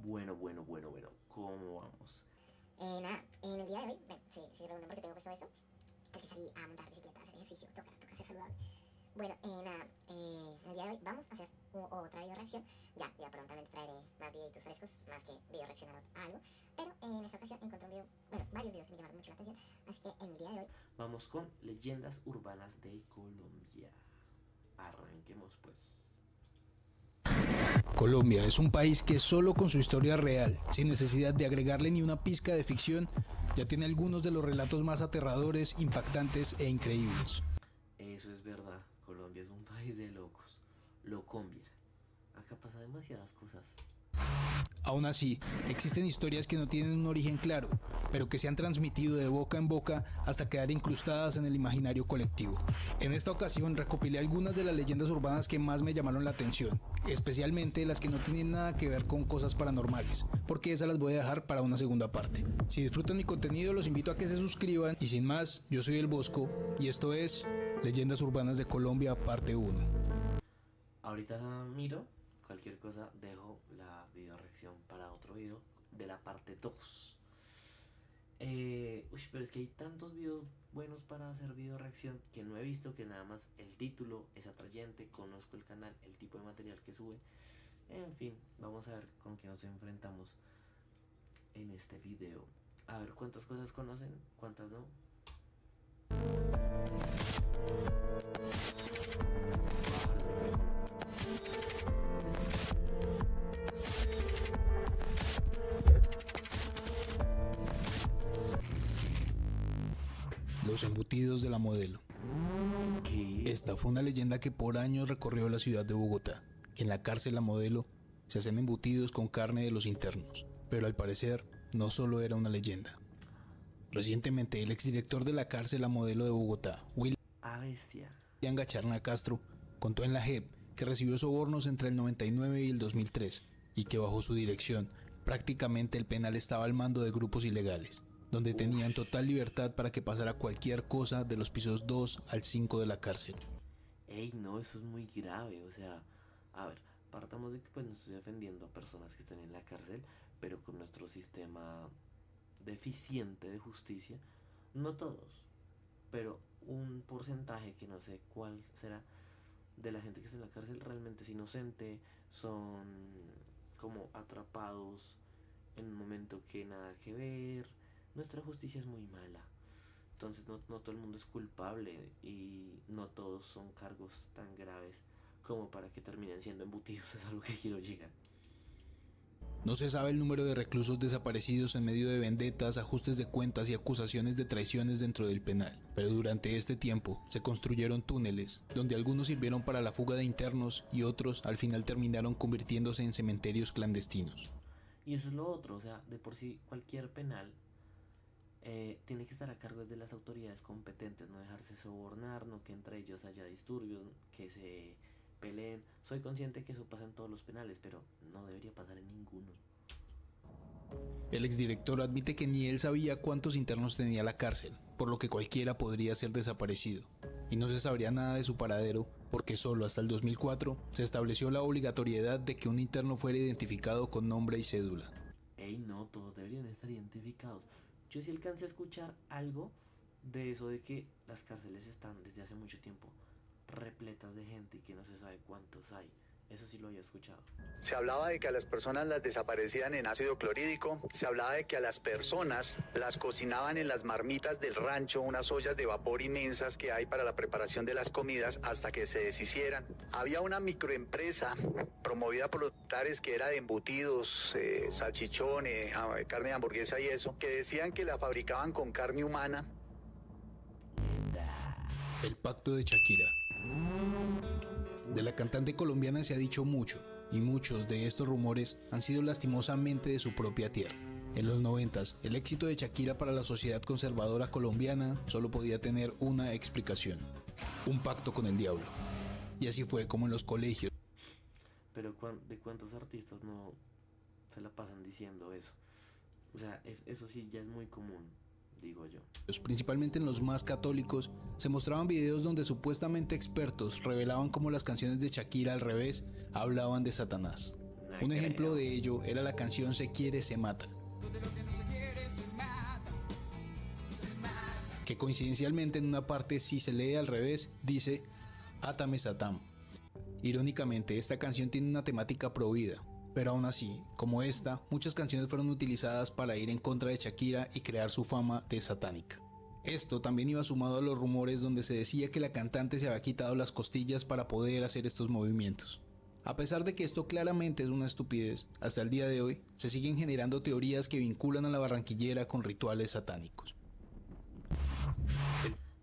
Bueno, ¿cómo vamos? Nada, en el día de hoy, bueno, si se preguntan por qué tengo puesto esto, es que salí a montar bicicleta, a hacer ejercicio, toca ser saludable. Bueno, nada, en el día de hoy vamos a hacer otra video reacción. Ya prontamente traeré más videitos frescos, más que video reaccionando a algo. Pero en esta ocasión encontré un video, bueno, varios videos que me llamaron mucho la atención. Así que en el día de hoy Vamos con leyendas urbanas de Colombia. Arranquemos pues. Colombia es un país que solo con su historia real, sin necesidad de agregarle ni una pizca de ficción, ya tiene algunos de los relatos más aterradores, impactantes e increíbles. Eso es verdad, Colombia es un país de locos. Locombia. Acá pasa demasiadas cosas. Aún así, existen historias que no tienen un origen claro, pero que se han transmitido de boca en boca hasta quedar incrustadas en el imaginario colectivo. En esta ocasión recopilé algunas de las leyendas urbanas que más me llamaron la atención, especialmente las que no tienen nada que ver con cosas paranormales, porque esas las voy a dejar para una segunda parte. Si disfrutan mi contenido, los invito a que se suscriban y sin más, yo soy El Bosco y esto es Leyendas Urbanas de Colombia, parte 1. Ahorita miro, cualquier cosa dejo la video reacción para otro video de la parte 2. Pero es que hay tantos videos buenos para hacer video reacción que no he visto, que nada más el título es atrayente, conozco el canal, el tipo de material que sube. En fin, vamos a ver con qué nos enfrentamos en este video. A ver cuántas cosas conocen, cuántas no. Bajar el micrófono. Los embutidos de la modelo. ¿Qué? Esta fue una leyenda que por años recorrió la ciudad de Bogotá. En la cárcel La Modelo se hacen embutidos con carne de los internos, pero al parecer no solo era una leyenda. Recientemente el exdirector de la cárcel La Modelo de Bogotá, William Bestia. Gacharna Castro, contó en la JEP que recibió sobornos entre el 99 y el 2003 y que bajo su dirección prácticamente el penal estaba al mando de grupos ilegales, donde tenían total libertad para que pasara cualquier cosa de los pisos 2 al 5 de la cárcel. Ey, no, eso es muy grave, o sea, a ver, partamos de que pues no estoy defendiendo a personas que están en la cárcel, pero con nuestro sistema deficiente de justicia, no todos, pero un porcentaje que no sé cuál será de la gente que está en la cárcel realmente es inocente, son como atrapados en un momento que nada que ver. Nuestra justicia es muy mala. Entonces no todo el mundo es culpable y no todos son cargos tan graves como para que terminen siendo embutidos. Es a lo que quiero llegar. No se sabe el número de reclusos desaparecidos en medio de vendetas, ajustes de cuentas y acusaciones de traiciones dentro del penal, pero durante este tiempo se construyeron túneles, donde algunos sirvieron para la fuga de internos y otros al final terminaron convirtiéndose en cementerios clandestinos. Y eso es lo otro, o sea, de por sí cualquier penal tiene que estar a cargo de las autoridades competentes, no dejarse sobornar, no que entre ellos haya disturbios, que se peleen. Soy consciente que eso pasa en todos los penales, pero no debería pasar en ninguno. El exdirector admite que ni él sabía cuántos internos tenía la cárcel, por lo que cualquiera podría ser desaparecido, y no se sabría nada de su paradero, porque solo hasta el 2004 se estableció la obligatoriedad de que un interno fuera identificado con nombre y cédula. Ey, no, todos deberían estar identificados. Yo sí alcancé a escuchar algo de eso de que las cárceles están desde hace mucho tiempo repletas de gente y que no se sabe cuántos hay. Eso sí lo había escuchado. Se hablaba de que a las personas las desaparecían en ácido clorhídrico, se hablaba de que a las personas las cocinaban en las marmitas del rancho, unas ollas de vapor inmensas que hay para la preparación de las comidas hasta que se deshicieran. Había una microempresa promovida por los militares que era de embutidos, salchichón, carne de hamburguesa y eso, que decían que la fabricaban con carne humana. El pacto de Shakira. De la cantante colombiana se ha dicho mucho, y muchos de estos rumores han sido lastimosamente de su propia tierra. En los 90s, el éxito de Shakira para la sociedad conservadora colombiana solo podía tener una explicación: un pacto con el diablo. Y así fue como en los colegios. Pero ¿de cuántos artistas no se la pasan diciendo eso? O sea, eso sí ya es muy común, digo yo. Principalmente en los más católicos, se mostraban videos donde supuestamente expertos revelaban cómo las canciones de Shakira al revés hablaban de Satanás. Un ejemplo de ello era la canción Se quiere, se mata, que coincidencialmente en una parte, si se lee al revés, dice Átame Satán. Irónicamente, esta canción tiene una temática prohibida, pero aún así, como esta, muchas canciones fueron utilizadas para ir en contra de Shakira y crear su fama de satánica. Esto también iba sumado a los rumores donde se decía que la cantante se había quitado las costillas para poder hacer estos movimientos. A pesar de que esto claramente es una estupidez, hasta el día de hoy se siguen generando teorías que vinculan a la barranquillera con rituales satánicos.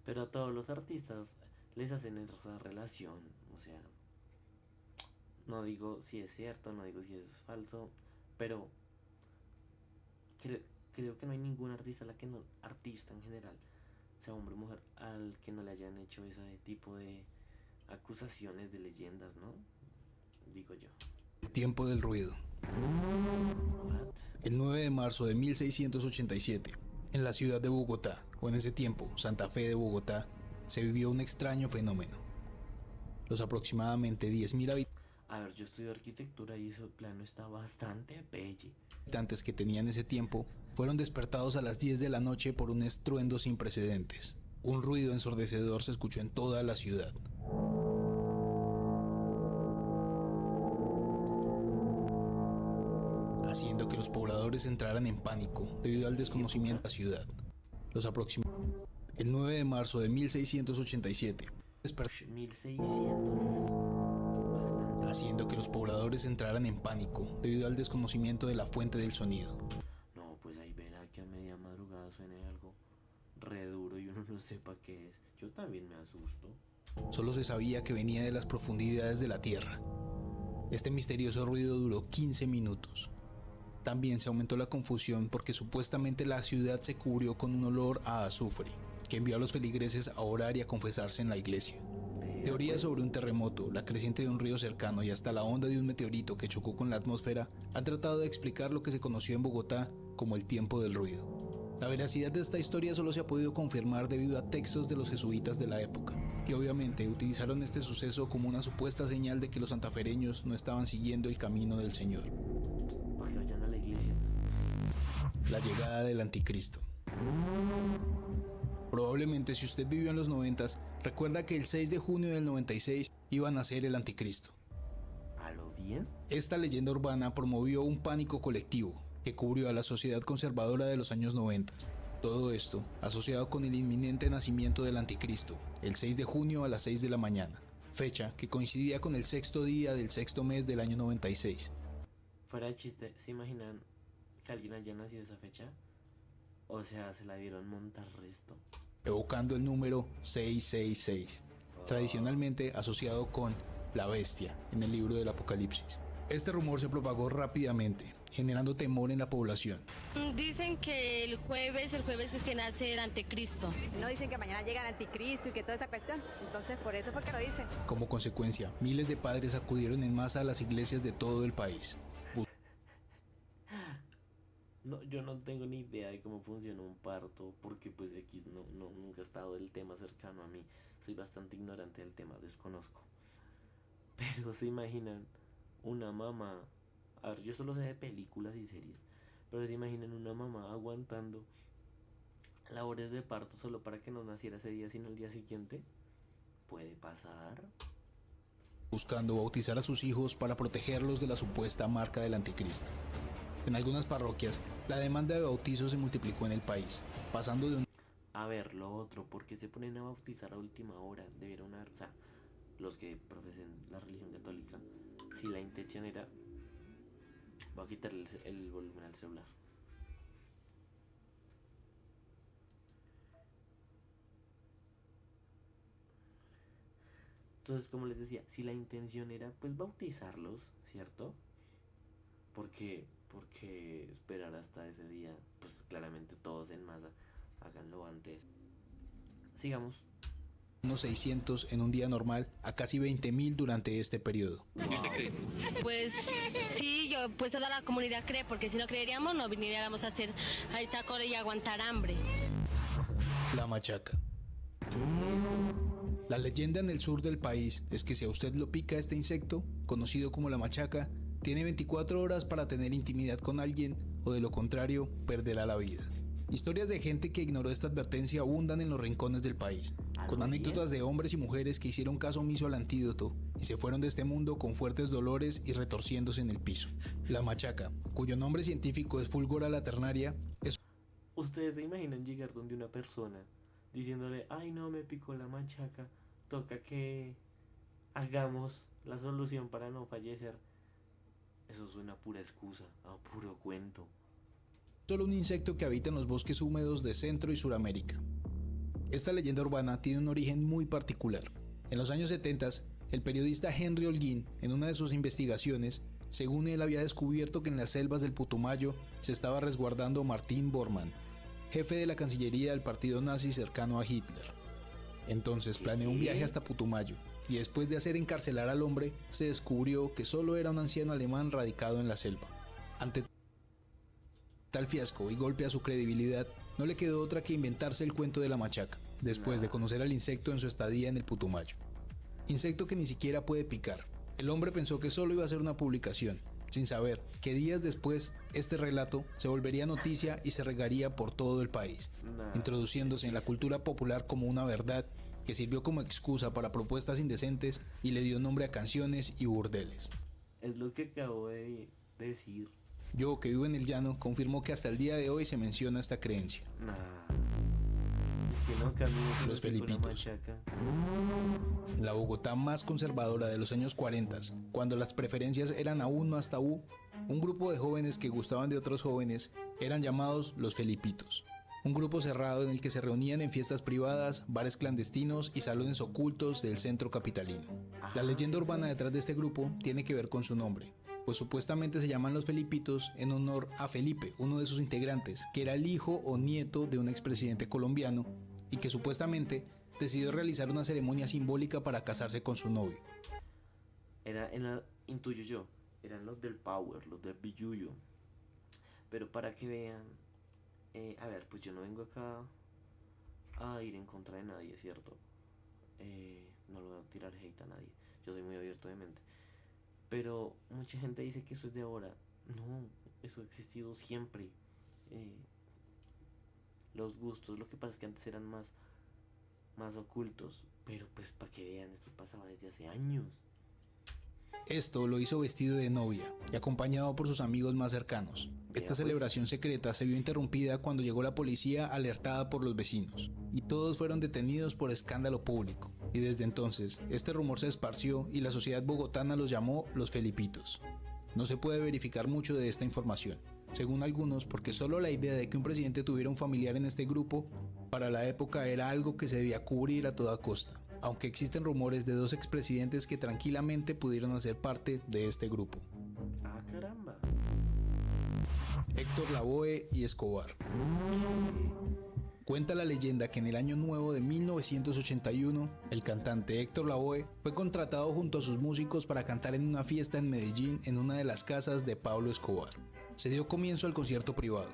Pero a todos los artistas les hacen esa relación, o sea, no digo si es cierto, no digo si es falso, pero creo que no hay ningún artista, artista en general, sea hombre o mujer, al que no le hayan hecho ese tipo de acusaciones de leyendas, ¿no? Digo yo. El tiempo del ruido. What? El 9 de marzo de 1687, en la ciudad de Bogotá, o en ese tiempo Santa Fe de Bogotá, se vivió un extraño fenómeno. Los aproximadamente 10.000 Yo estudio arquitectura y ese plano está bastante bello. habitantes que tenían ese tiempo fueron despertados a las 10 de la noche por un estruendo sin precedentes. Un ruido ensordecedor se escuchó en toda la ciudad. Haciendo que los pobladores entraran en pánico debido al desconocimiento de la ciudad. El 9 de marzo de 1687, 1600. Bastante. haciendo que los pobladores entraran en pánico debido al desconocimiento de la fuente del sonido. No, pues ahí verá que a media madrugada suene algo re duro y uno no sepa qué es. Yo también me asusto. Solo se sabía que venía de las profundidades de la tierra. Este misterioso ruido duró 15 minutos. También se aumentó la confusión porque supuestamente la ciudad se cubrió con un olor a azufre, que envió a los feligreses a orar y a confesarse en la iglesia. Teorías sobre un terremoto, la creciente de un río cercano y hasta la onda de un meteorito que chocó con la atmósfera han tratado de explicar lo que se conoció en Bogotá como el tiempo del ruido. La veracidad de esta historia solo se ha podido confirmar debido a textos de los jesuitas de la época, que obviamente utilizaron este suceso como una supuesta señal de que los santafereños no estaban siguiendo el camino del Señor. Para que vayan a la iglesia. La llegada del anticristo. Probablemente si usted vivió en los 90s, recuerda que el 6 de junio del 96 iba a nacer el anticristo. ¿A lo bien? Esta leyenda urbana promovió un pánico colectivo que cubrió a la sociedad conservadora de los años 90. Todo esto asociado con el inminente nacimiento del anticristo, el 6 de junio a las 6 de la mañana, fecha que coincidía con el sexto día del sexto mes del año 96. Fuera de chiste, ¿se imaginan que alguien haya nacido esa fecha? O sea, se la vieron montar resto. Evocando el número 666, tradicionalmente asociado con la bestia en el libro del Apocalipsis. Este rumor se propagó rápidamente, generando temor en la población. Dicen que el jueves es que nace el anticristo. No dicen que mañana llega el anticristo y que toda esa cuestión. Entonces, por eso fue que lo dicen. Como consecuencia, miles de padres acudieron en masa a las iglesias de todo el país. No, yo no tengo ni idea de cómo funciona un parto, porque pues nunca ha estado el tema cercano a mí. Soy bastante ignorante del tema, desconozco. Pero se imaginan una mamá, a ver, yo solo sé de películas y series, pero se imaginan una mamá aguantando labores de parto solo para que no naciera ese día, sino el día siguiente. ¿Puede pasar? Buscando bautizar a sus hijos para protegerlos de la supuesta marca del anticristo. En algunas parroquias, la demanda de bautizos se multiplicó en el país, pasando de un... A ver, lo otro, ¿por qué se ponen a bautizar a última hora? Debieron haber, o sea, los que profesen la religión católica, si la intención era... Voy a quitarle el volumen al celular. Entonces, como les decía, si la intención era pues bautizarlos, ¿cierto? Porque esperar hasta ese día, pues claramente todos en masa, háganlo antes. Sigamos. Unos 600 en un día normal a casi 20.000 durante este periodo. Wow. Pues sí, pues toda la comunidad cree, porque si no creeríamos no viniéramos a hacer ahí taco y aguantar hambre. La machaca. ¿Qué es? La leyenda en el sur del país es que si a usted lo pica este insecto, conocido como la machaca, Tiene 24 horas para tener intimidad con alguien o de lo contrario, perderá la vida. Historias de gente que ignoró esta advertencia abundan en los rincones del país, con anécdotas de hombres y mujeres que hicieron caso omiso al antídoto y se fueron de este mundo con fuertes dolores y retorciéndose en el piso. La machaca, cuyo nombre científico es Fulgora laternaria, es... ¿Ustedes se imaginan llegar donde una persona diciéndole, ay no, me picó la machaca, toca que hagamos la solución para no fallecer? Eso suena a pura excusa, a puro cuento. Solo un insecto que habita en los bosques húmedos de Centro y Suramérica. Esta leyenda urbana tiene un origen muy particular. En los años 70, el periodista Henry Holguín, en una de sus investigaciones, según él había descubierto que en las selvas del Putumayo se estaba resguardando Martin Bormann, jefe de la Cancillería del partido nazi cercano a Hitler. Entonces planeó un viaje hasta Putumayo, y después de hacer encarcelar al hombre, se descubrió que solo era un anciano alemán radicado en la selva. Ante tal fiasco y golpe a su credibilidad, no le quedó otra que inventarse el cuento de la machaca, después de conocer al insecto en su estadía en el Putumayo. Insecto que ni siquiera puede picar. El hombre pensó que solo iba a ser una publicación, sin saber que días después este relato se volvería noticia y se regaría por todo el país, introduciéndose en la cultura popular como una verdad que sirvió como excusa para propuestas indecentes y le dio nombre a canciones y burdeles. Es lo que acabo de decir. Yo, que vivo en el llano, confirmo que hasta el día de hoy se menciona esta creencia. Es que no cambió los felipitos. En la Bogotá más conservadora de los años 40, cuando las preferencias eran aún más tabú, un grupo de jóvenes que gustaban de otros jóvenes eran llamados los felipitos. Un grupo cerrado en el que se reunían en fiestas privadas, bares clandestinos y salones ocultos del centro capitalino. La leyenda urbana detrás de este grupo tiene que ver con su nombre, pues supuestamente se llaman los Felipitos en honor a Felipe, uno de sus integrantes, que era el hijo o nieto de un expresidente colombiano y que supuestamente decidió realizar una ceremonia simbólica para casarse con su novio. Intuyo yo, eran los del Power, los del Billuyo. Pero para que vean, a ver, pues yo no vengo acá a ir en contra de nadie, ¿cierto? No le voy a tirar hate a nadie, yo soy muy abierto de mente. Pero mucha gente dice que eso es de ahora. No, eso ha existido siempre. Los gustos, lo que pasa es que antes eran más ocultos. Pero pues para que vean, esto pasaba desde hace años. Esto lo hizo vestido de novia y acompañado por sus amigos más cercanos. Esta celebración secreta se vio interrumpida cuando llegó la policía alertada por los vecinos, y todos fueron detenidos por escándalo público. Y desde entonces, este rumor se esparció y la sociedad bogotana los llamó los Felipitos. No se puede verificar mucho de esta información, según algunos, porque solo la idea de que un presidente tuviera un familiar en este grupo, para la época era algo que se debía cubrir a toda costa, aunque existen rumores de 2 expresidentes que tranquilamente pudieron hacer parte de este grupo. ¡Ah, caramba! Héctor Lavoe y Escobar. Cuenta la leyenda que en el año nuevo de 1981, el cantante Héctor Lavoe fue contratado junto a sus músicos para cantar en una fiesta en Medellín en una de las casas de Pablo Escobar. Se dio comienzo al concierto privado.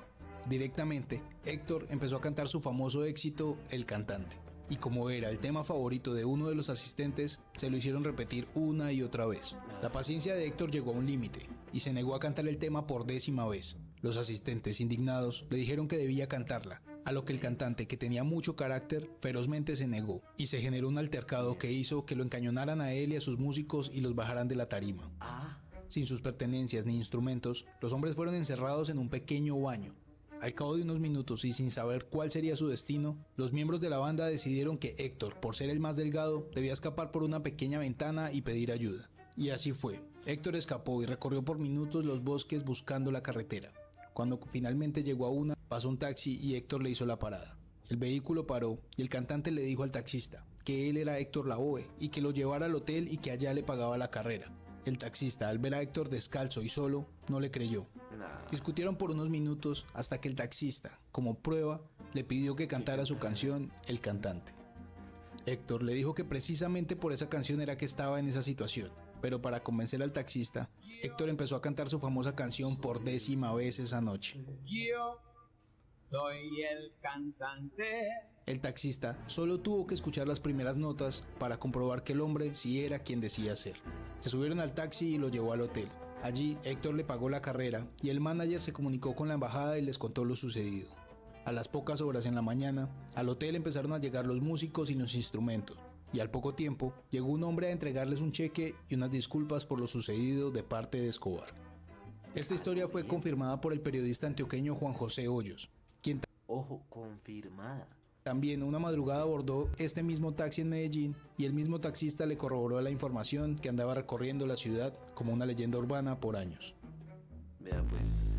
Directamente, Héctor empezó a cantar su famoso éxito El Cantante, y como era el tema favorito de uno de los asistentes, se lo hicieron repetir una y otra vez. La paciencia de Héctor llegó a un límite, y se negó a cantar el tema por 10ª vez. Los asistentes, indignados, le dijeron que debía cantarla, a lo que el cantante, que tenía mucho carácter, ferozmente se negó, y se generó un altercado que hizo que lo encañonaran a él y a sus músicos y los bajaran de la tarima. Sin sus pertenencias ni instrumentos, los hombres fueron encerrados en un pequeño baño. Al cabo de unos minutos y sin saber cuál sería su destino, los miembros de la banda decidieron que Héctor, por ser el más delgado, debía escapar por una pequeña ventana y pedir ayuda. Y así fue. Héctor escapó y recorrió por minutos los bosques buscando la carretera. Cuando finalmente llegó a una, pasó un taxi y Héctor le hizo la parada. El vehículo paró y el cantante le dijo al taxista que él era Héctor Lavoe y que lo llevara al hotel y que allá le pagaba la carrera. El taxista, al ver a Héctor descalzo y solo, no le creyó. Discutieron por unos minutos hasta que el taxista, como prueba, le pidió que cantara su canción El Cantante. Héctor le dijo que precisamente por esa canción era que estaba en esa situación, pero para convencer al taxista, Héctor empezó a cantar su famosa canción por 10ª vez esa noche. Yo soy el cantante. El taxista solo tuvo que escuchar las primeras notas para comprobar que el hombre sí era quien decía ser. Se subieron al taxi y lo llevó al hotel. Allí, Héctor le pagó la carrera y el manager se comunicó con la embajada y les contó lo sucedido. A las pocas horas en la mañana, al hotel empezaron a llegar los músicos y los instrumentos, y al poco tiempo llegó un hombre a entregarles un cheque y unas disculpas por lo sucedido de parte de Escobar. Esta historia fue confirmada por el periodista antioqueño Juan José Hoyos, quien Ojo, confirmada. también una madrugada abordó este mismo taxi en Medellín y el mismo taxista le corroboró la información que andaba recorriendo la ciudad como una leyenda urbana por años. Vea pues.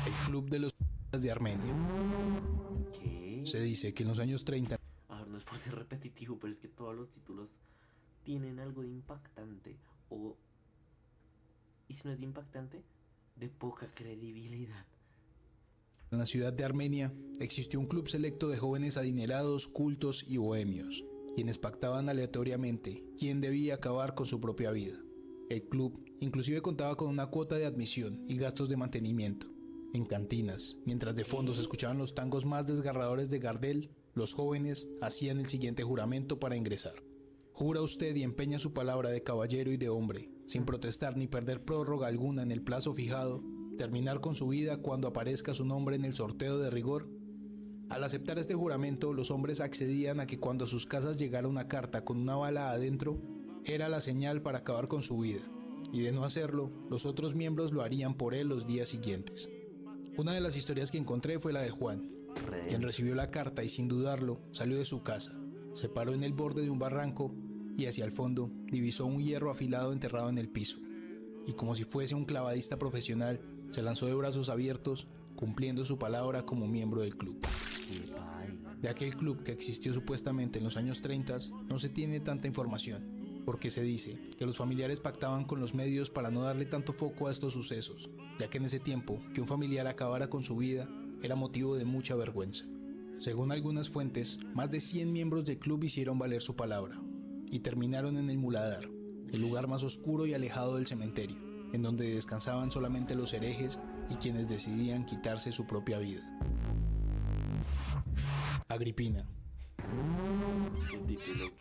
El Club de los de Armenia. ¿Qué? Se dice que en los años 30 A ver, no es por ser repetitivo, pero es que todos los títulos tienen algo de impactante. Y si no es de impactante, de poca credibilidad. en la ciudad de Armenia existió un club selecto de jóvenes adinerados, cultos y bohemios, quienes pactaban aleatoriamente quién debía acabar con su propia vida. El club inclusive contaba con una cuota de admisión y gastos de mantenimiento. En cantinas, mientras de fondo se escuchaban los tangos más desgarradores de Gardel, los jóvenes hacían el siguiente juramento para ingresar. Jura usted y empeña su palabra de caballero y de hombre, sin protestar ni perder prórroga alguna en el plazo fijado, terminar con su vida cuando aparezca su nombre en el sorteo de rigor. Al aceptar este juramento, los hombres accedían a que cuando a sus casas llegara una carta con una bala adentro, era la señal para acabar con su vida, y de no hacerlo, los otros miembros lo harían por él los días siguientes. Una de las historias que encontré fue la de Juan, quien recibió la carta y sin dudarlo salió de su casa, se paró en el borde de un barranco y hacia el fondo divisó un hierro afilado enterrado en el piso, y como si fuese un clavadista profesional, se lanzó de brazos abiertos, cumpliendo su palabra como miembro del club. De aquel club que existió supuestamente en los años 30, no se tiene tanta información, porque se dice que los familiares pactaban con los medios para no darle tanto foco a estos sucesos, ya que en ese tiempo que un familiar acabara con su vida era motivo de mucha vergüenza. Según algunas fuentes, más de 100 miembros del club hicieron valer su palabra, y terminaron en el Muladar, el lugar más oscuro y alejado del cementerio, en donde descansaban solamente los herejes y quienes decidían quitarse su propia vida. Agripina.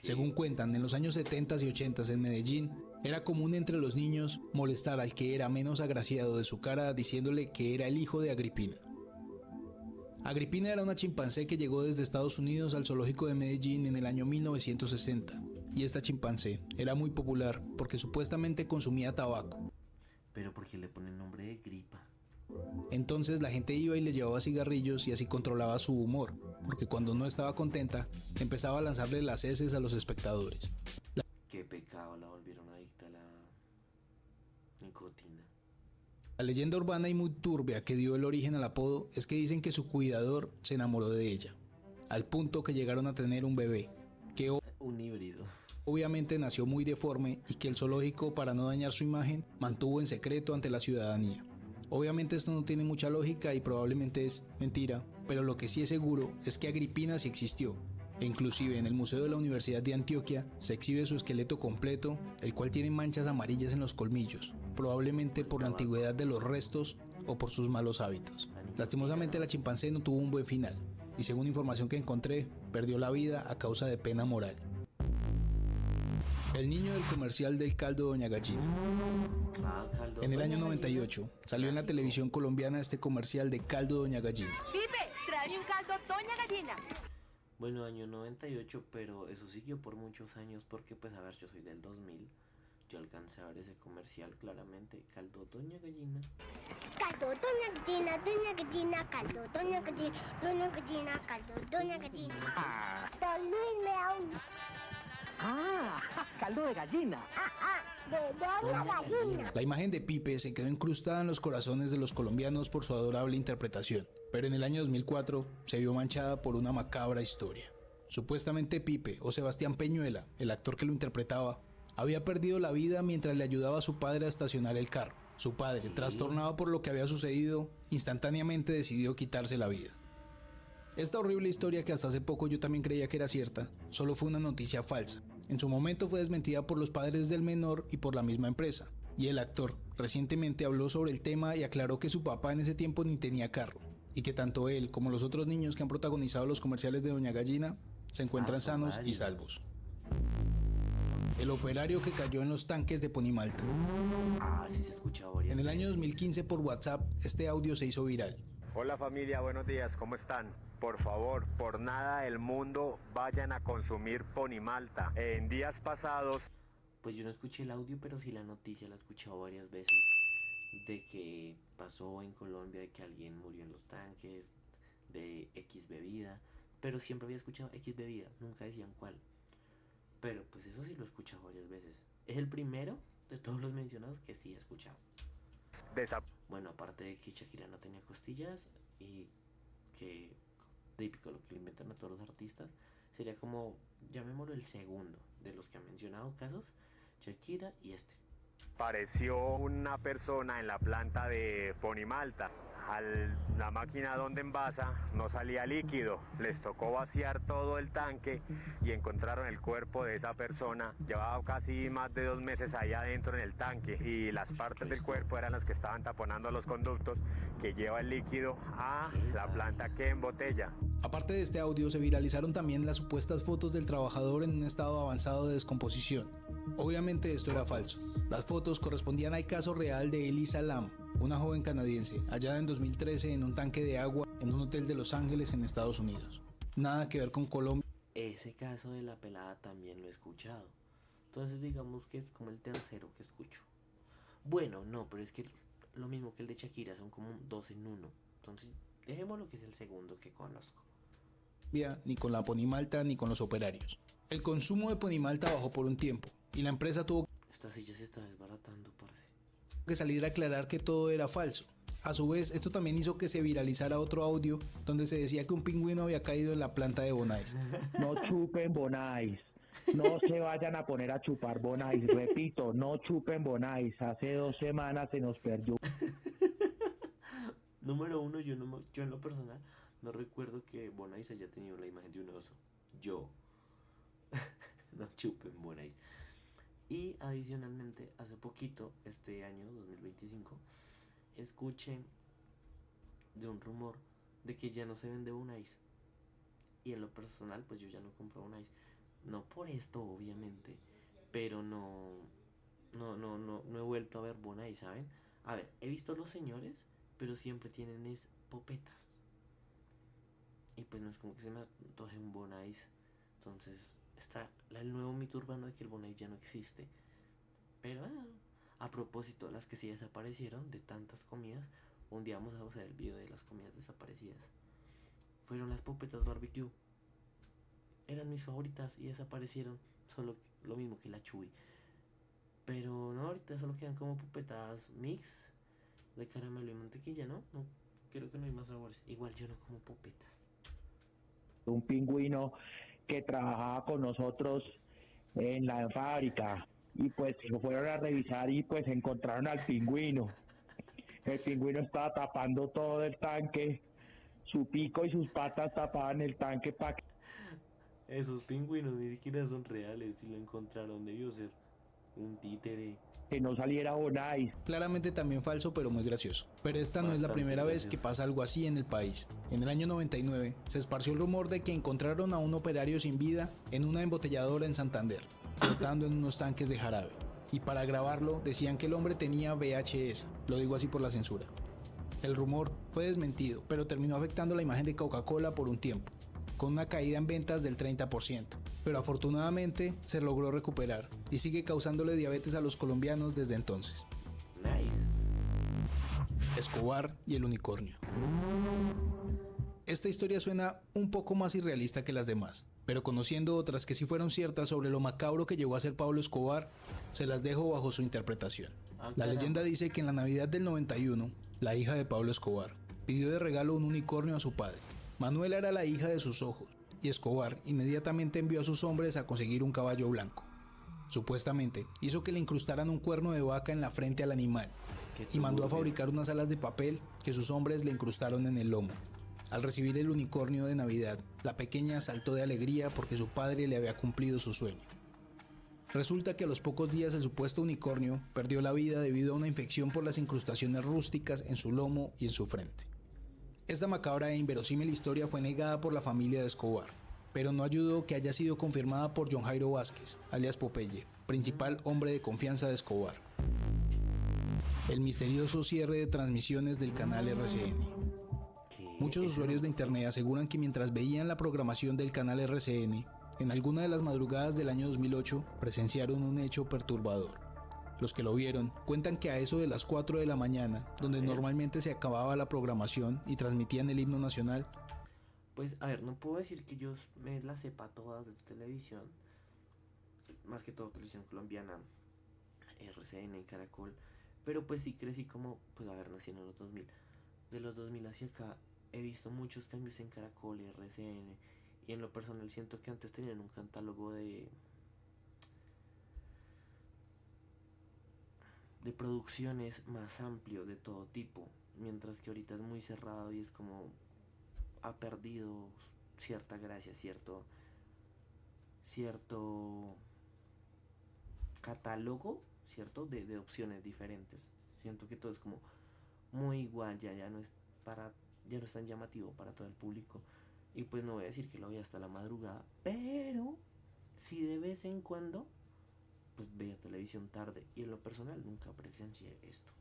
Según cuentan, en los años 70 y 80 en Medellín, era común entre los niños molestar al que era menos agraciado de su cara diciéndole que era el hijo de Agripina. Agripina era una chimpancé que llegó desde Estados Unidos al zoológico de Medellín en el año 1960, y esta chimpancé era muy popular porque supuestamente consumía tabaco. Pero porque le ponen nombre de gripa. Entonces la gente iba y le llevaba cigarrillos y así controlaba su humor, porque cuando no estaba contenta, empezaba a lanzarle las heces a los espectadores. Qué pecado, la volvieron adicta a la nicotina. La leyenda urbana y muy turbia que dio el origen al apodo es que dicen que su cuidador se enamoró de ella, al punto que llegaron a tener un bebé, que un híbrido. Obviamente nació muy deforme y que el zoológico, para no dañar su imagen, mantuvo en secreto ante la ciudadanía. Obviamente esto no tiene mucha lógica y probablemente es mentira, pero lo que sí es seguro es que Agripina sí existió, e inclusive en el Museo de la Universidad de Antioquia se exhibe su esqueleto completo, el cual tiene manchas amarillas en los colmillos, probablemente por la antigüedad de los restos o por sus malos hábitos. Lastimosamente la chimpancé no tuvo un buen final, y según información que encontré, perdió la vida a causa de pena moral. El niño del comercial del caldo Doña Gallina. En el año 98 salió en la televisión colombiana este comercial de caldo Doña Gallina. Pipe, tráeme un caldo Doña Gallina. Bueno, año 98, pero eso siguió por muchos años porque, pues, a ver, yo soy del 2000. Yo alcancé a ver ese comercial claramente. Caldo Doña Gallina. Caldo Doña Gallina, Doña Gallina, caldo Doña Gallina, Doña Gallina, caldo Doña Gallina. Don Luis me da un... caldo de gallina. de Doña Gallina. La imagen de Pipe se quedó incrustada en los corazones de los colombianos por su adorable interpretación, pero en el año 2004 se vio manchada por una macabra historia. Supuestamente Pipe, o Sebastián Peñuela, el actor que lo interpretaba, había perdido la vida mientras le ayudaba a su padre a estacionar el carro. Su padre, trastornado por lo que había sucedido, instantáneamente decidió quitarse la vida. Esta horrible historia, que hasta hace poco yo también creía que era cierta, solo fue una noticia falsa. En su momento fue desmentida por los padres del menor y por la misma empresa, y el actor recientemente habló sobre el tema y aclaró que su papá en ese tiempo ni tenía carro, y que tanto él como los otros niños que han protagonizado los comerciales de Doña Gallina se encuentran sanos y salvos. el operario que cayó en los tanques de Ponimalta. Ah, sí se ha escuchado varias En el año veces. 2015 por WhatsApp, este audio se hizo viral. Hola familia, buenos días, ¿cómo están? Por favor, por nada del mundo vayan a consumir Ponimalta. En días pasados... Pues yo no escuché el audio, pero sí la noticia la he escuchado varias veces. De que pasó en Colombia, de que alguien murió en los tanques, de X bebida. Pero siempre había escuchado X bebida, nunca decían cuál. Pero pues eso sí lo he escuchado varias veces. Es el primero de todos los mencionados que sí he escuchado. Bueno, aparte de que Shakira no tenía costillas y que típico lo que le inventan a todos los artistas, sería como, llamémoslo el segundo de los que han mencionado casos, Shakira y este. Apareció una persona en la planta de Ponimalta. La máquina donde envasa no salía líquido, les tocó vaciar todo el tanque y encontraron el cuerpo de esa persona. Llevaba casi más de 2 meses ahí adentro en el tanque y las partes del cuerpo eran las que estaban taponando los conductos que lleva el líquido a la planta que embotella. Aparte de este audio, se viralizaron también las supuestas fotos del trabajador en un estado avanzado de descomposición. Obviamente esto era falso. Las fotos correspondían al caso real de Elisa Lam, una joven canadiense, hallada en 2013 en un tanque de agua en un hotel de Los Ángeles en Estados Unidos. Nada que ver con Colombia. Ese caso de la pelada también lo he escuchado. Entonces digamos que es como el tercero que escucho. Bueno, no, pero es que lo mismo que el de Shakira, son como 2 en 1. Entonces dejémoslo que es el segundo que conozco. Ni con la Ponimalta ni con los operarios. El consumo de Ponimalta bajó por un tiempo y la empresa tuvo Esta silla se está desbaratando, parce. que salir a aclarar que todo era falso. A su vez, esto también hizo que se viralizara otro audio donde se decía que un pingüino había caído en la planta de Bonais. No chupen Bonais. No se vayan a poner a chupar Bonais. Repito, no chupen Bonais. Hace 2 semanas se nos perdió. Número 1, yo en lo personal no recuerdo que Bonais haya tenido la imagen de un oso. Yo. No chupen Bonais. Y adicionalmente, hace poquito, este año 2025, escuché de un rumor de que ya no se vende Bonais. Y en lo personal, pues yo ya no compro Bonais. No por esto, obviamente, pero no he vuelto a ver Bonais, ¿saben? A ver, he visto los señores, pero siempre tienen es popetas. Y pues no es como que se me antoje un Bonais. Entonces está el nuevo mito urbano de que el Bonais ya no existe. Pero a propósito, las que sí desaparecieron de tantas comidas, un día vamos a hacer el video de las comidas desaparecidas. Fueron las popetas barbecue. Eran mis favoritas y desaparecieron. Solo lo mismo que la Chuy. Pero no, ahorita solo quedan como popetas mix de caramelo y mantequilla, ¿no? No, creo que no hay más sabores. Igual yo no como popetas. Un pingüino que trabajaba con nosotros en la fábrica y pues lo fueron a revisar y pues encontraron al pingüino. El pingüino estaba tapando todo el tanque, su pico y sus patas tapaban el tanque para que... Esos pingüinos ni siquiera son reales. Si lo encontraron debió ser un títere. que no saliera Bonais. Claramente también falso, pero muy gracioso. Pero esta no es la Bastante primera vez gracioso. que pasa algo así en el país. En el año 99 se esparció el rumor de que encontraron a un operario sin vida en una embotelladora en Santander, flotando en unos tanques de jarabe. Y para grabarlo decían que el hombre tenía VHS, lo digo así por la censura. El rumor fue desmentido, pero terminó afectando la imagen de Coca-Cola por un tiempo, con una caída en ventas del 30%, pero afortunadamente se logró recuperar y sigue causándole diabetes a los colombianos desde entonces. Nice. Escobar y el unicornio. Esta historia suena un poco más irrealista que las demás, pero conociendo otras que sí fueron ciertas sobre lo macabro que llegó a ser Pablo Escobar, se las dejo bajo su interpretación. La leyenda dice que en la Navidad del 91, la hija de Pablo Escobar pidió de regalo un unicornio a su padre. Manuela era la hija de sus ojos, y Escobar inmediatamente envió a sus hombres a conseguir un caballo blanco. Supuestamente, hizo que le incrustaran un cuerno de vaca en la frente al animal, y mandó a fabricar unas alas de papel que sus hombres le incrustaron en el lomo. Al recibir el unicornio de Navidad, la pequeña saltó de alegría porque su padre le había cumplido su sueño. Resulta que a los pocos días el supuesto unicornio perdió la vida debido a una infección por las incrustaciones rústicas en su lomo y en su frente. Esta macabra e inverosímil historia fue negada por la familia de Escobar, pero no ayudó que haya sido confirmada por John Jairo Vázquez, alias Popeye, principal hombre de confianza de Escobar. El misterioso cierre de transmisiones del canal RCN. Muchos usuarios de internet aseguran que mientras veían la programación del canal RCN, en alguna de las madrugadas del año 2008 presenciaron un hecho perturbador. Los que lo vieron cuentan que a eso de las 4 de la mañana, donde normalmente se acababa la programación y transmitían el himno nacional, pues a ver, no puedo decir que yo me la sepa todas de televisión, más que todo televisión colombiana, RCN y Caracol, pero pues sí crecí como, pues a ver, nací en los 2000. De los 2000 hacia acá he visto muchos cambios en Caracol y RCN, y en lo personal siento que antes tenían un catálogo de producciones más amplio de todo tipo, mientras que ahorita es muy cerrado y es como ha perdido cierta gracia, cierto catálogo, cierto de opciones diferentes. Siento que todo es como muy igual, ya no es tan llamativo para todo el público. Y pues no voy a decir que lo vea hasta la madrugada, pero si de vez en cuando pues veía televisión tarde, y en lo personal nunca presencié esto.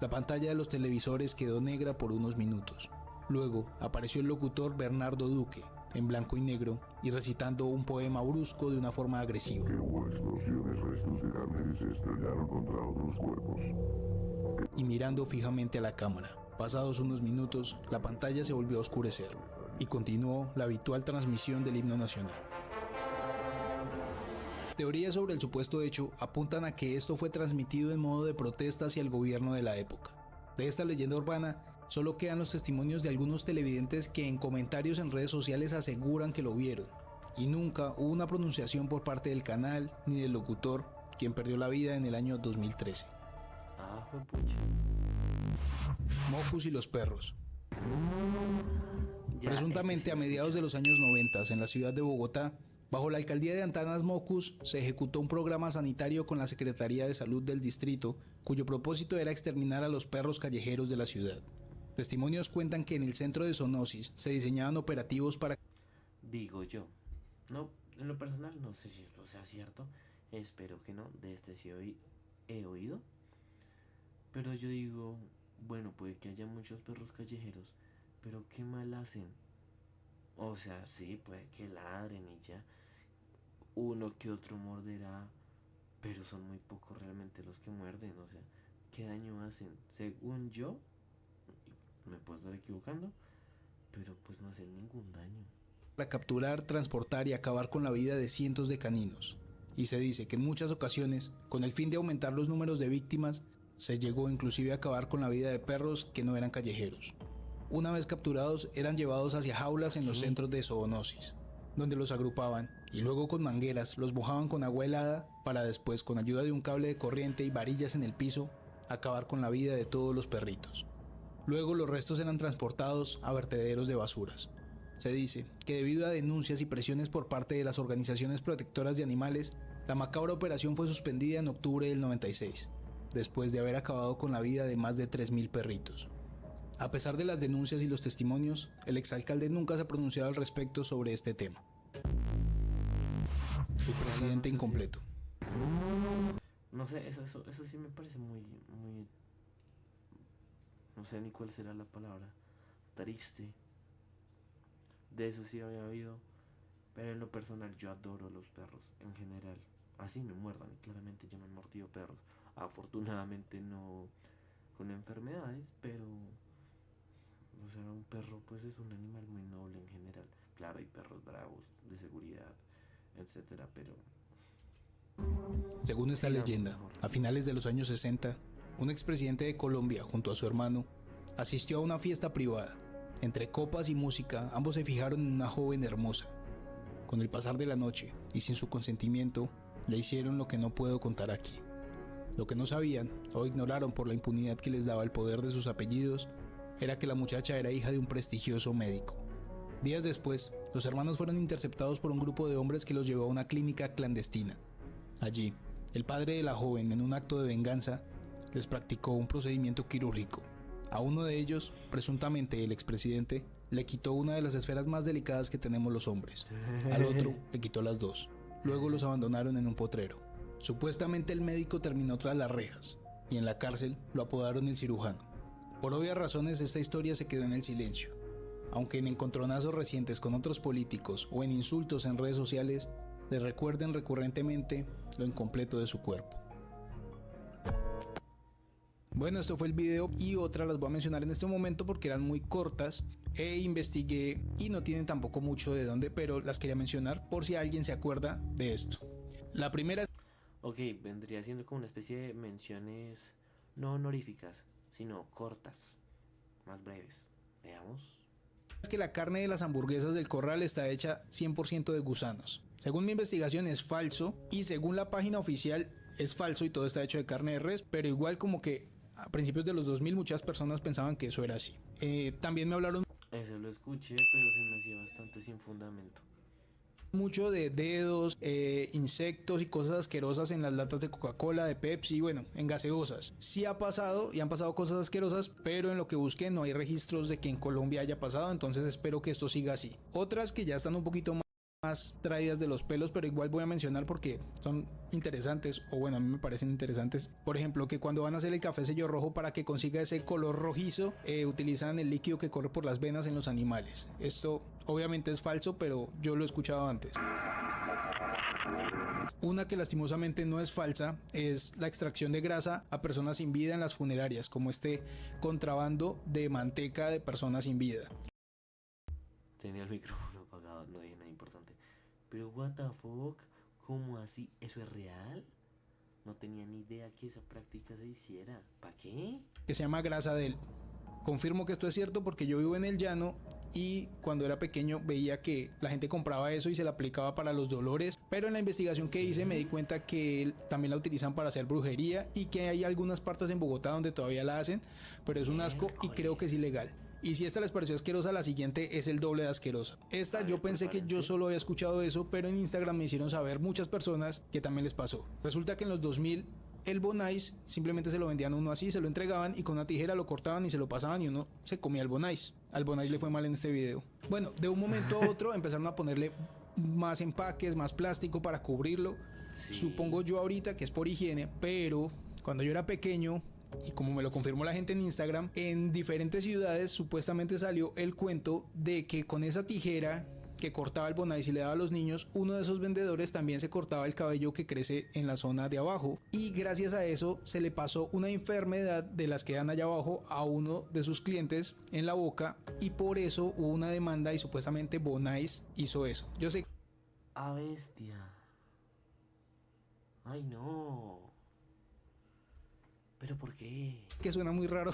La pantalla de los televisores quedó negra por unos minutos. Luego apareció el locutor Bernardo Duque, en blanco y negro, y recitando un poema brusco de una forma agresiva. Hubo explosiones, restos de carne se estrellaron contra otros cuerpos. Y mirando fijamente a la cámara. Pasados unos minutos, la pantalla se volvió a oscurecer, y continuó la habitual transmisión del himno nacional. Teorías sobre el supuesto hecho apuntan a que esto fue transmitido en modo de protesta hacia el gobierno de la época. De esta leyenda urbana, solo quedan los testimonios de algunos televidentes que en comentarios en redes sociales aseguran que lo vieron, y nunca hubo una pronunciación por parte del canal ni del locutor, quien perdió la vida en el año 2013. Fue pucha. Mocus y los perros. Ya, Presuntamente a mediados de los años 90, en la ciudad de Bogotá, bajo la alcaldía de Antanas Mocus, se ejecutó un programa sanitario con la Secretaría de Salud del distrito, cuyo propósito era exterminar a los perros callejeros de la ciudad. Testimonios cuentan que en el centro de zoonosis se diseñaban operativos para... Digo yo, no, en lo personal no sé si esto sea cierto, espero que no, de este sí he oído, pero yo digo, bueno, puede que haya muchos perros callejeros, pero ¿qué mal hacen? O sea, sí, puede que ladren y ya, uno que otro morderá, pero son muy pocos realmente los que muerden, o sea, ¿qué daño hacen? Según yo, me puedo estar equivocando, pero pues no hacen ningún daño. Para capturar, transportar y acabar con la vida de cientos de caninos. Y se dice que en muchas ocasiones, con el fin de aumentar los números de víctimas, se llegó inclusive a acabar con la vida de perros que no eran callejeros. Una vez capturados, eran llevados hacia jaulas en los centros de zoonosis, donde los agrupaban y luego con mangueras los mojaban con agua helada para después, con ayuda de un cable de corriente y varillas en el piso, acabar con la vida de todos los perritos. Luego los restos eran transportados a vertederos de basuras. Se dice que debido a denuncias y presiones por parte de las organizaciones protectoras de animales, la macabra operación fue suspendida en octubre del 96, después de haber acabado con la vida de más de 3.000 perritos. A pesar de las denuncias y los testimonios, el exalcalde nunca se ha pronunciado al respecto sobre este tema. El presidente incompleto. No sé, eso sí me parece muy, no sé ni cuál será la palabra, triste. De eso sí había oído, pero en lo personal yo adoro los perros en general. Así me muerdan, y claramente ya me han mordido perros. Afortunadamente no con enfermedades, pero... O sea, un perro pues es un animal muy noble en general. Claro, hay perros bravos, de seguridad, etcétera, pero... Según esta leyenda, a finales de los años 60, un expresidente de Colombia, junto a su hermano, asistió a una fiesta privada. Entre copas y música, ambos se fijaron en una joven hermosa. Con el pasar de la noche, y sin su consentimiento, le hicieron lo que no puedo contar aquí. Lo que no sabían, o ignoraron por la impunidad que les daba el poder de sus apellidos, era que la muchacha era hija de un prestigioso médico. Días después, los hermanos fueron interceptados por un grupo de hombres que los llevó a una clínica clandestina. Allí, el padre de la joven, en un acto de venganza, les practicó un procedimiento quirúrgico. A uno de ellos, presuntamente el expresidente, le quitó una de las esferas más delicadas que tenemos los hombres. Al otro le quitó las dos. Luego los abandonaron en un potrero. Supuestamente el médico terminó tras las rejas y en la cárcel lo apodaron el cirujano. Por obvias razones esta historia se quedó en el silencio, aunque en encontronazos recientes con otros políticos o en insultos en redes sociales le recuerden recurrentemente lo incompleto de su cuerpo. Bueno, esto fue el video y otras las voy a mencionar en este momento porque eran muy cortas e investigué y no tienen tampoco mucho de dónde, pero las quería mencionar por si alguien se acuerda de esto. La primera... Ok, vendría siendo como una especie de menciones no honoríficas, sino cortas, más breves. Veamos. Es que la carne de las hamburguesas del Corral está hecha 100% de gusanos. Según mi investigación es falso y según la página oficial es falso y todo está hecho de carne de res, pero igual como que a principios de los 2000 muchas personas pensaban que eso era así. También me hablaron... Eso lo escuché, pero se me hacía bastante sin fundamento. Mucho de dedos, insectos y cosas asquerosas en las latas de Coca-Cola, de Pepsi, bueno, en gaseosas. Sí ha pasado y han pasado cosas asquerosas, pero en lo que busqué no hay registros de que en Colombia haya pasado, entonces espero que esto siga así. Otras que ya están un poquito más traídas de los pelos, pero igual voy a mencionar porque son interesantes, o bueno, a mí me parecen interesantes. Por ejemplo, que cuando van a hacer el café sello rojo para que consiga ese color rojizo, utilizan el líquido que corre por las venas en los animales. Esto obviamente es falso, pero yo lo he escuchado antes. Una que lastimosamente no es falsa es la extracción de grasa a personas sin vida en las funerarias, como este contrabando de manteca de personas sin vida. Tenía el micrófono apagado, no dije nada importante. Pero what the fuck, ¿cómo así? ¿Eso es real? No tenía ni idea que esa práctica se hiciera. ¿Para qué? Que se llama grasa del... Confirmo que esto es cierto porque yo vivo en el llano y cuando era pequeño veía que la gente compraba eso y se la aplicaba para los dolores, pero en la investigación que hice me di cuenta que también la utilizan para hacer brujería y que hay algunas partes en Bogotá donde todavía la hacen, pero es un asco y creo que es ilegal. Y si esta les pareció asquerosa, la siguiente es el doble de asquerosa. Esta yo pensé que yo solo había escuchado eso, pero en Instagram me hicieron saber muchas personas que también les pasó. Resulta que en los 2000 el Bonais simplemente se lo vendían a uno así, se lo entregaban y con una tijera lo cortaban y se lo pasaban y uno se comía el Bonais. Al Bonais le fue mal en este video. Bueno, de un momento a otro empezaron a ponerle más empaques, más plástico para cubrirlo. Sí. Supongo yo ahorita que es por higiene, pero cuando yo era pequeño, y como me lo confirmó la gente en Instagram, en diferentes ciudades supuestamente salió el cuento de que con esa tijera que cortaba el Bonais y le daba a los niños, uno de esos vendedores también se cortaba el cabello que crece en la zona de abajo y gracias a eso se le pasó una enfermedad de las que dan allá abajo a uno de sus clientes en la boca y por eso hubo una demanda y supuestamente Bonais hizo eso. Yo sé... ¡Ah, bestia! ¡Ay, no! ¿Pero por qué? Que suena muy raro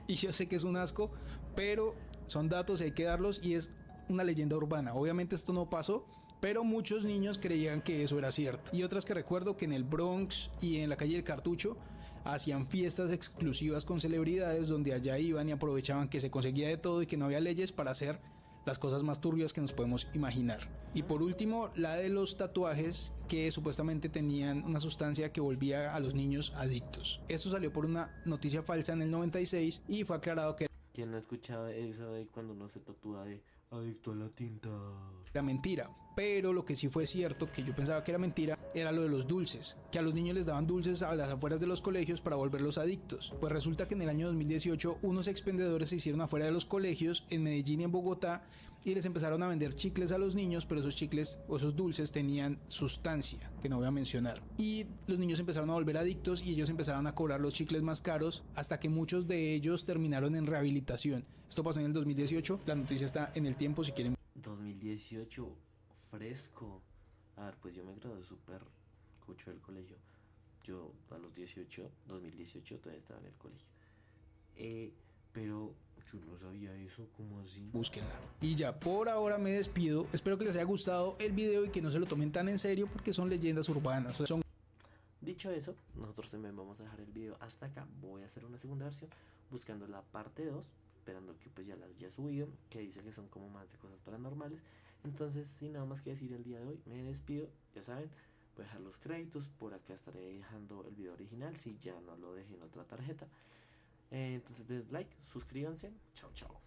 y yo sé que es un asco, pero son datos y hay que darlos y es una leyenda urbana. Obviamente esto no pasó, pero muchos niños creían que eso era cierto. Y otras que recuerdo que en el Bronx y en la calle del Cartucho hacían fiestas exclusivas con celebridades donde allá iban y aprovechaban que se conseguía de todo y que no había leyes para hacer las cosas más turbias que nos podemos imaginar. Y por último, la de los tatuajes que supuestamente tenían una sustancia que volvía a los niños adictos. Esto salió por una noticia falsa en el 96 y fue aclarado que... ¿Quién no ha escuchado eso de cuando uno se tatúa de adicto a la tinta? Era mentira, pero lo que sí fue cierto, que yo pensaba que era mentira, era lo de los dulces, que a los niños les daban dulces a las afueras de los colegios para volverlos adictos. Pues resulta que en el año 2018 unos expendedores se hicieron afuera de los colegios en Medellín y en Bogotá y les empezaron a vender chicles a los niños, pero esos chicles o esos dulces tenían sustancia que no voy a mencionar y los niños empezaron a volver adictos y ellos empezaron a cobrar los chicles más caros hasta que muchos de ellos terminaron en rehabilitación. Esto pasó en el 2018, la noticia está en El Tiempo si quieren. 2018, fresco. A ver, pues yo me gradué súper cucho del colegio. Yo a los 2018 todavía estaba en el colegio. Pero yo no sabía eso, ¿cómo así? Búsquenla. Y ya, por ahora me despido. Espero que les haya gustado el video y que no se lo tomen tan en serio porque son leyendas urbanas. Dicho eso, nosotros también vamos a dejar el video hasta acá. Voy a hacer una segunda versión buscando la parte 2, esperando que pues ya las haya subido, que dice que son como más de cosas paranormales. Entonces, sin nada más que decir el día de hoy, me despido. Ya saben, voy a dejar los créditos. Por acá estaré dejando el video original si ya no lo dejé en otra tarjeta. Entonces, den like, suscríbanse. Chao, chao.